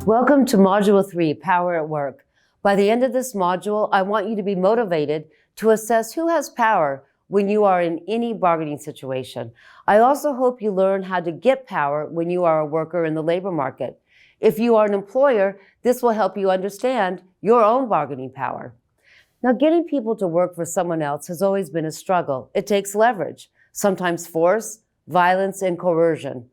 Welcome to Module 3, Power at Work. By the end of this module, I want you to be motivated to assess who has power when you are in any bargaining situation. I also hope you learn how to get power when you are a worker in the labor market. If you are an employer, this will help you understand your own bargaining power. Now, getting people to work for someone else has always been a struggle. It takes leverage, sometimes force, violence, and coercion.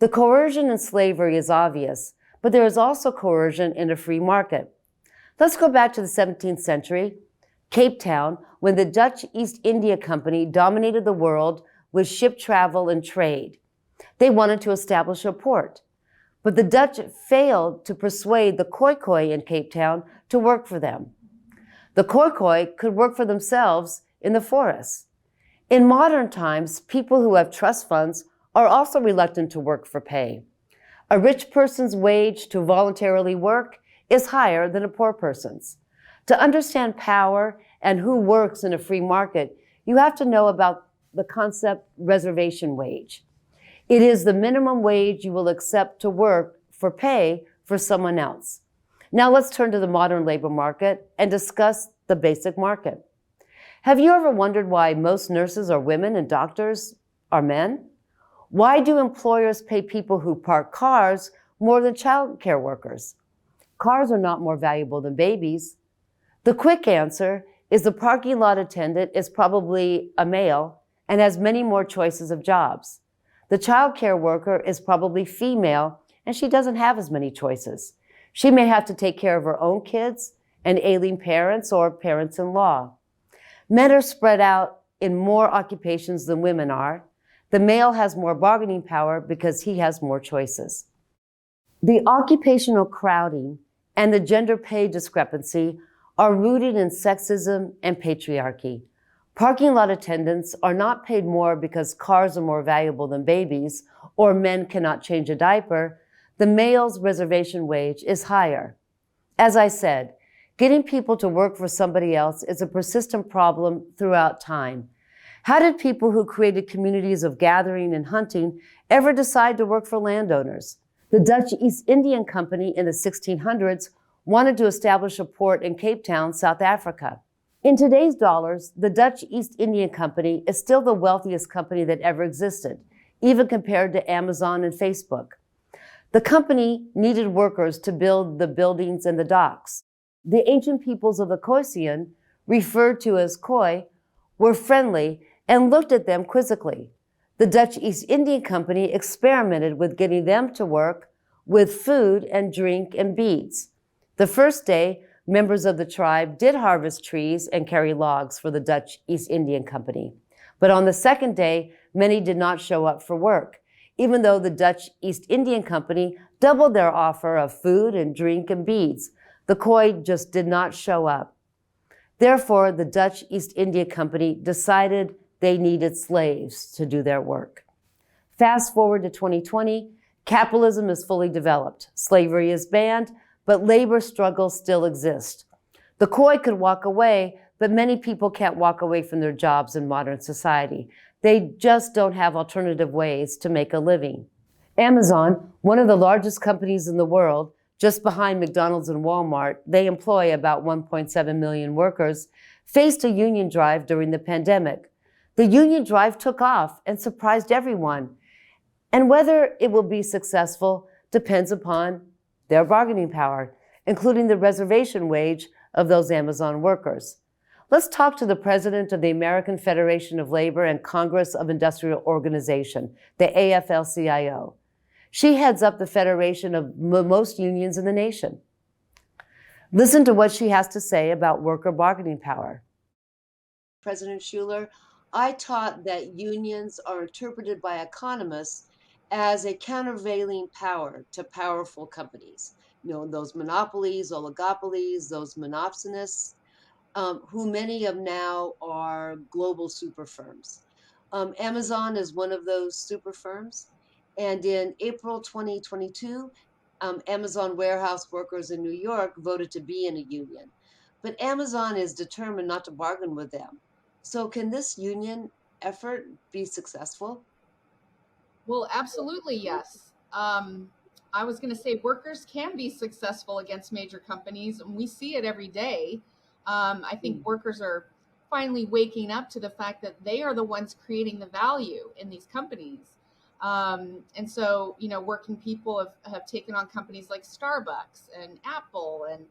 The coercion in slavery is obvious, but there is also coercion in a free market. Let's go back to the 17th century, Cape Town, when the Dutch East India Company dominated the world with ship travel and trade. They wanted to establish a port, but the Dutch failed to persuade the Khoikhoi in Cape Town to work for them. The Khoikhoi could work for themselves in the forests. In modern times, people who have trust funds are also reluctant to work for pay. A rich person's wage to voluntarily work is higher than a poor person's. To understand power and who works in a free market, you have to know about the concept reservation wage. It is the minimum wage you will accept to work for pay for someone else. Now let's turn to the modern labor market and discuss the basic market. Have you ever wondered why most nurses are women and doctors are men? Why do employers pay people who park cars more than child care workers? Cars are not more valuable than babies. The quick answer is the parking lot attendant is probably a male and has many more choices of jobs. The child care worker is probably female and she doesn't have as many choices. She may have to take care of her own kids and ailing parents or parents-in-law. Men are spread out in more occupations than women are. The male has more bargaining power because he has more choices. The occupational crowding and the gender pay discrepancy are rooted in sexism and patriarchy. Parking lot attendants are not paid more because cars are more valuable than babies or men cannot change a diaper. The male's reservation wage is higher. As I said, getting people to work for somebody else is a persistent problem throughout time. How did people who created communities of gathering and hunting ever decide to work for landowners? The Dutch East Indian Company in the 1600s wanted to establish a port in Cape Town, South Africa. In today's dollars, the Dutch East Indian Company is still the wealthiest company that ever existed, even compared to Amazon and Facebook. The company needed workers to build the buildings and the docks. The ancient peoples of the Khoisan, referred to as Khoi, were friendly and looked at them quizzically. The Dutch East Indian Company experimented with getting them to work with food and drink and beads. The first day, members of the tribe did harvest trees and carry logs for the Dutch East Indian Company. But on the second day, many did not show up for work, even though the Dutch East Indian Company doubled their offer of food and drink and beads. The Khoi just did not show up. Therefore, the Dutch East India Company decided they needed slaves to do their work. Fast forward to 2020, capitalism is fully developed. Slavery is banned, but labor struggles still exist. The Khoi could walk away, but many people can't walk away from their jobs in modern society. They just don't have alternative ways to make a living. Amazon, one of the largest companies in the world, just behind McDonald's and Walmart, they employ about 1.7 million workers, faced a union drive during the pandemic. The union drive took off and surprised everyone. And whether it will be successful depends upon their bargaining power, including the reservation wage of those Amazon workers. Let's talk to the president of the American Federation of Labor and Congress of Industrial Organization, the AFL-CIO. She heads up the federation of most unions in the nation. Listen to what she has to say about worker bargaining power. President Shuler, I taught that unions are interpreted by economists as a countervailing power to powerful companies. You know, those monopolies, oligopolies, those monopsonists, who many of now are global super firms. Amazon is one of those super firms. And in April 2022, Amazon warehouse workers in New York voted to be in a union. But Amazon is determined not to bargain with them. So can this union effort be successful? Well, absolutely, yes. I was going to say workers can be successful against major companies, and we see it every day. I think workers are finally waking up to the fact that they are the ones creating the value in these companies. And so, working people have taken on companies like Starbucks and Apple and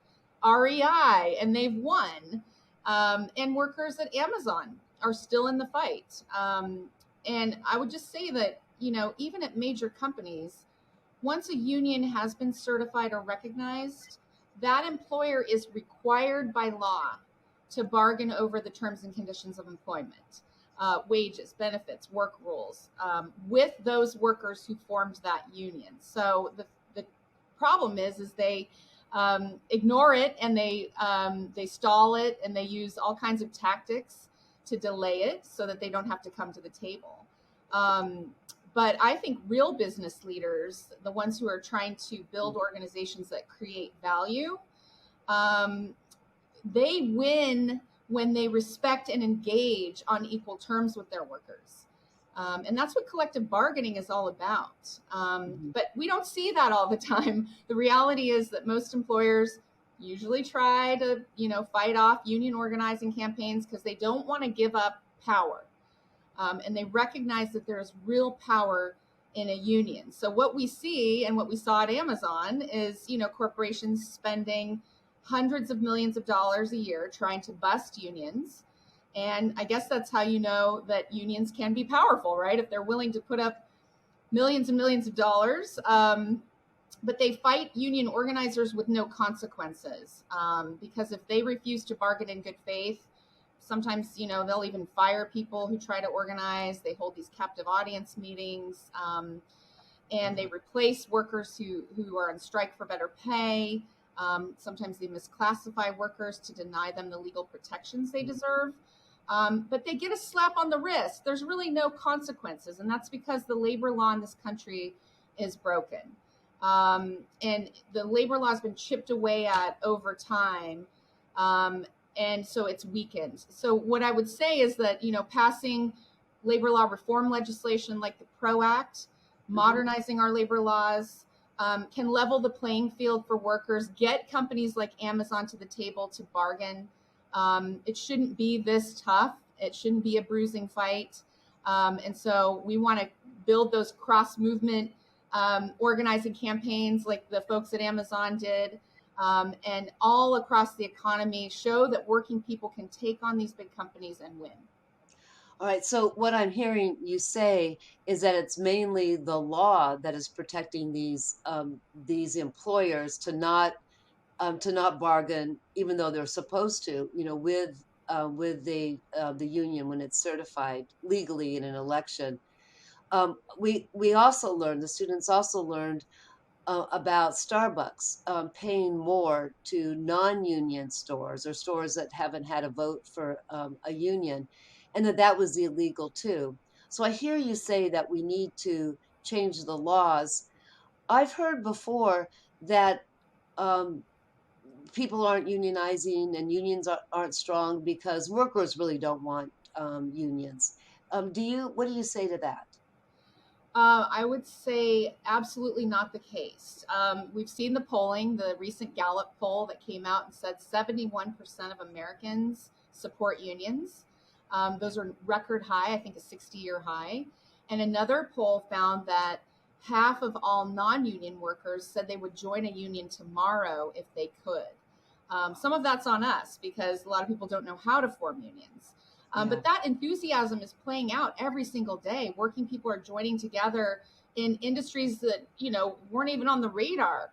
REI, and they've won. And workers at Amazon are still in the fight. And I would just say that, even at major companies, once a union has been certified or recognized, that employer is required by law to bargain over the terms and conditions of employment, wages, benefits, work rules, with those workers who formed that union. So the problem is they ignore it, and they stall it, and they use all kinds of tactics to delay it so that they don't have to come to the table. But I think real business leaders, the ones who are trying to build organizations that create value, they win when they respect and engage on equal terms with their workers. And that's what collective bargaining is all about. But we don't see that all the time. The reality is that most employers usually try to, fight off union organizing campaigns because they don't want to give up power. And they recognize that there is real power in a union. So what we see, and what we saw at Amazon, is corporations spending hundreds of millions of dollars a year trying to bust unions. And I guess that's how you know that unions can be powerful, right? If they're willing to put up millions and millions of dollars. But they fight union organizers with no consequences, because if they refuse to bargain in good faith, sometimes they'll even fire people who try to organize. They hold these captive audience meetings, and they replace workers who are on strike for better pay. Sometimes they misclassify workers to deny them the legal protections they deserve. But they get a slap on the wrist. There's really no consequences, and that's because the labor law in this country is broken. And the labor law has been chipped away at over time. And so it's weakened. So what I would say is that, passing labor law reform legislation like the PRO Act, modernizing our labor laws, can level the playing field for workers, get companies like Amazon to the table to bargain. It shouldn't be this tough. It shouldn't be a bruising fight. And so we want to build those cross-movement organizing campaigns like the folks at Amazon did. And all across the economy, show that working people can take on these big companies and win. All right. So what I'm hearing you say is that it's mainly the law that is protecting these employers to not bargain, even though they're supposed to, with the union when it's certified legally in an election. We also learned, the students also learned about Starbucks paying more to non-union stores or stores that haven't had a vote for a union, and that was illegal too. So I hear you say that we need to change the laws. I've heard before that um, people aren't unionizing and unions aren't strong because workers really don't want unions. What do you say to that? I would say absolutely not the case. We've seen the polling, the recent Gallup poll that came out and said 71% of Americans support unions. Those are record high, I think a 60-year high. And another poll found that half of all non-union workers said they would join a union tomorrow if they could. Some of that's on us because a lot of people don't know how to form unions. But that enthusiasm is playing out every single day. Working people are joining together in industries that weren't even on the radar.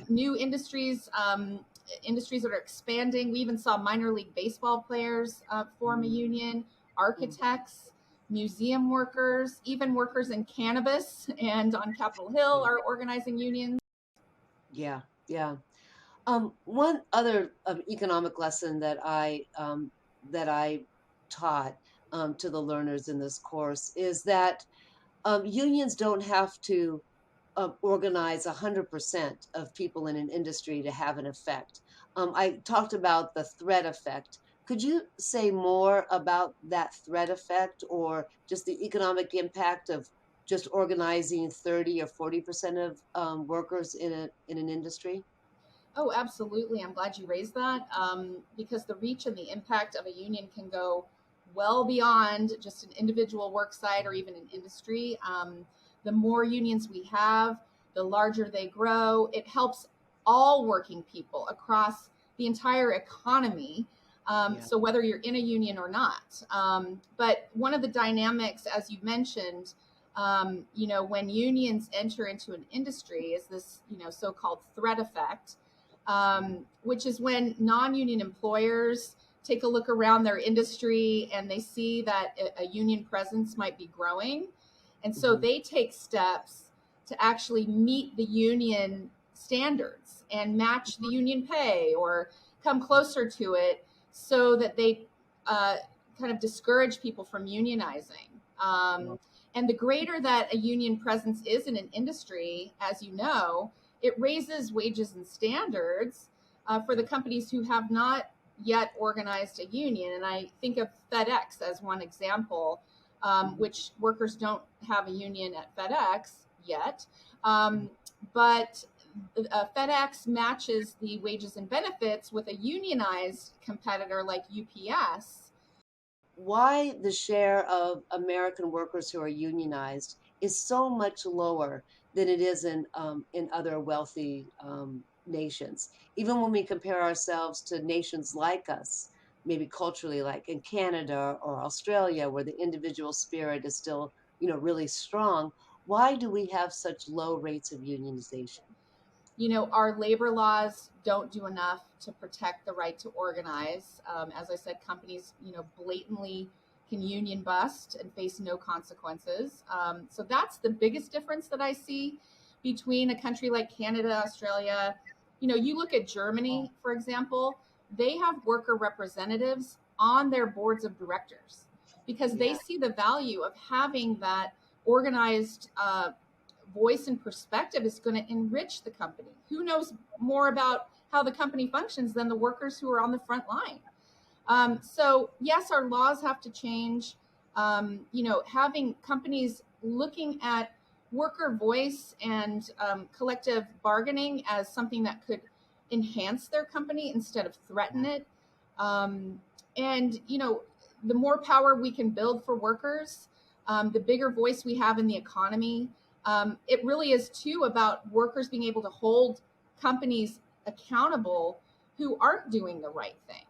New industries, industries that are expanding. We even saw minor league baseball players form a union. Architects, museum workers, even workers in cannabis and on Capitol Hill are organizing unions. Yeah, yeah. One other economic lesson that I taught to the learners in this course is that unions don't have to organize 100% of people in an industry to have an effect. I talked about the threat effect. Could you say more about that threat effect or just the economic impact of just organizing 30 or 40% of workers in an industry? Oh, absolutely. I'm glad you raised that, because the reach and the impact of a union can go well beyond just an individual work site or even an industry. The more unions we have, the larger they grow. It helps all working people across the entire economy. So whether you're in a union or not. But one of the dynamics, as you mentioned, when unions enter into an industry, is this, so-called threat effect, which is when non-union employers take a look around their industry and they see that a union presence might be growing. And so they take steps to actually meet the union standards and match the union pay or come closer to it, so that they kind of discourage people from unionizing. And the greater that a union presence is in an industry, as you know, it raises wages and standards for the companies who have not yet organized a union. And I think of FedEx as one example, which workers don't have a union at FedEx yet. But FedEx matches the wages and benefits with a unionized competitor like UPS. Why the share of American workers who are unionized is so much lower than it is in other wealthy nations. Even when we compare ourselves to nations like us, maybe culturally, like in Canada or Australia, where the individual spirit is still, really strong. Why do we have such low rates of unionization? Our labor laws don't do enough to protect the right to organize. As I said, companies, blatantly can union bust and face no consequences. So that's the biggest difference that I see between a country like Canada, Australia. You look at Germany, for example, they have worker representatives on their boards of directors because they see the value of having that organized voice and perspective is going to enrich the company. Who knows more about how the company functions than the workers who are on the front line? So yes, our laws have to change. Having companies looking at worker voice and collective bargaining as something that could enhance their company instead of threaten it. And the more power we can build for workers, the bigger voice we have in the economy. It really is too about workers being able to hold companies accountable who aren't doing the right thing.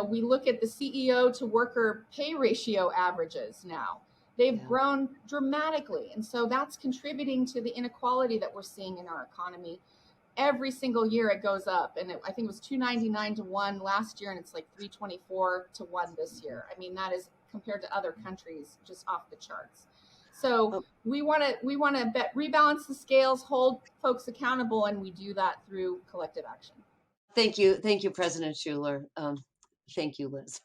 We look at the CEO to worker pay ratio averages now. They've grown dramatically. And so that's contributing to the inequality that we're seeing in our economy. Every single year it goes up. And I think it was 299 to 1 last year, and it's like 324 to 1 this year. I mean, that is, compared to other countries, just off the charts. So we want to rebalance the scales, hold folks accountable, and we do that through collective action. Thank you, President Shuler. Thank you, Liz.